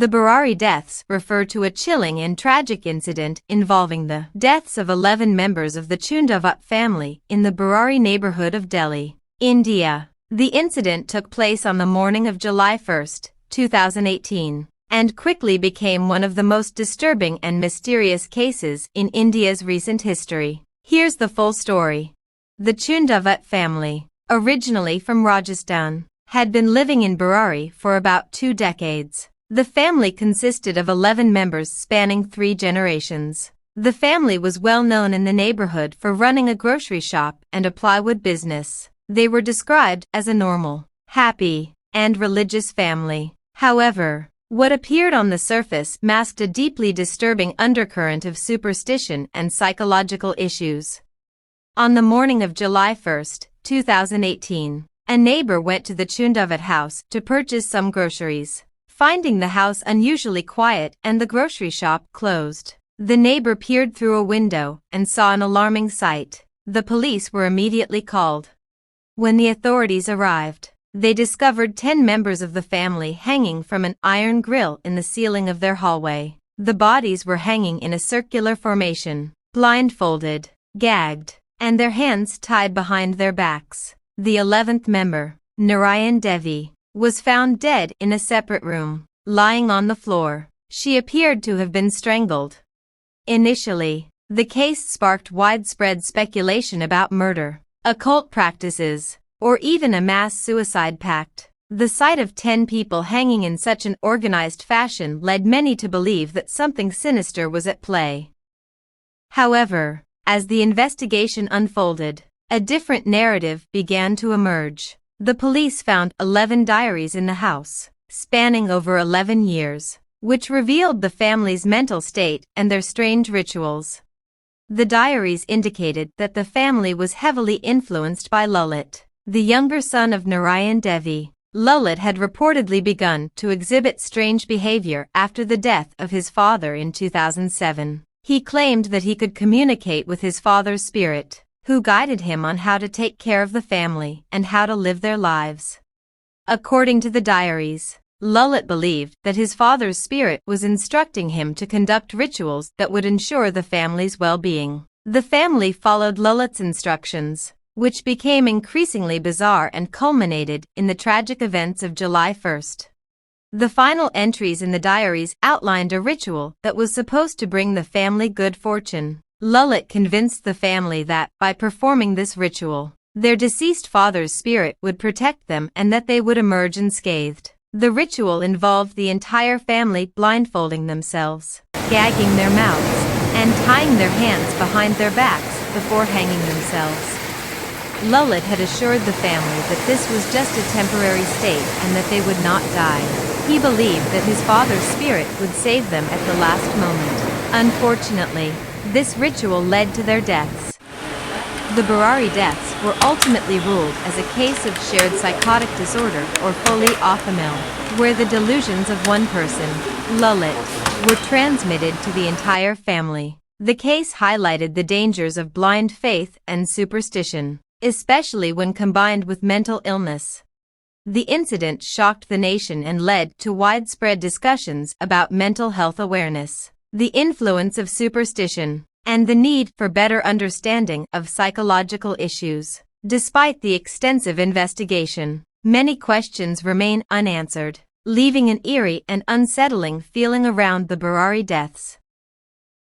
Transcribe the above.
The Burari deaths refer to a chilling and tragic incident involving the deaths of 11 members of the Chundawat family in the Burari neighborhood of Delhi, India. The incident took place on the morning of July 1, 2018, and quickly became one of the most disturbing and mysterious cases in India's recent history. Here's the full story. The Chundawat family, originally from Rajasthan, had been living in Burari for about 2 decades. The family consisted of 11 members spanning 3 generations. The family was well known in the neighborhood for running a grocery shop and a plywood business. They were described as a normal, happy, and religious family. However, what appeared on the surface masked a deeply disturbing undercurrent of superstition and psychological issues. On the morning of July 1, 2018, a neighbor went to the Chundawat house to purchase some groceries. Finding the house unusually quiet and the grocery shop closed, the neighbor peered through a window and saw an alarming sight. The police were immediately called. When the authorities arrived, they discovered 10 members of the family hanging from an iron grill in the ceiling of their hallway. The bodies were hanging in a circular formation, blindfolded, gagged, and their hands tied behind their backs. The 11th member, Narayan Devi, was found dead in a separate room, lying on the floor. She appeared to have been strangled. Initially, the case sparked widespread speculation about murder, occult practices, or even a mass suicide pact. The sight of 10 people hanging in such an organized fashion led many to believe that something sinister was at play. However, as the investigation unfolded, a different narrative began to emerge. The police found 11 diaries in the house, spanning over 11 years, which revealed the family's mental state and their strange rituals. The diaries indicated that the family was heavily influenced by Lalit, the younger son of Narayan Devi. Lalit had reportedly begun to exhibit strange behavior after the death of his father in 2007. He claimed that he could communicate with his father's spirit, who guided him on how to take care of the family and how to live their lives. According to the diaries, Lalit believed that his father's spirit was instructing him to conduct rituals that would ensure the family's well-being. The family followed Lalit's instructions, which became increasingly bizarre and culminated in the tragic events of July 1. The final entries in the diaries outlined a ritual that was supposed to bring the family good fortune. Lalit convinced the family that, by performing this ritual, their deceased father's spirit would protect them and that they would emerge unscathed. The ritual involved the entire family blindfolding themselves, gagging their mouths, and tying their hands behind their backs before hanging themselves. Lalit had assured the family that this was just a temporary state and that they would not die. He believed that his father's spirit would save them at the last moment. Unfortunately, this ritual led to their deaths. The Burari deaths were ultimately ruled as a case of shared psychotic disorder or folie à famille, where the delusions of one person, Lalit, were transmitted to the entire family. The case highlighted the dangers of blind faith and superstition, especially when combined with mental illness. The incident shocked the nation and led to widespread discussions about mental health awareness, the influence of superstition, and the need for better understanding of psychological issues. Despite the extensive investigation, many questions remain unanswered, leaving an eerie and unsettling feeling around the Burari deaths.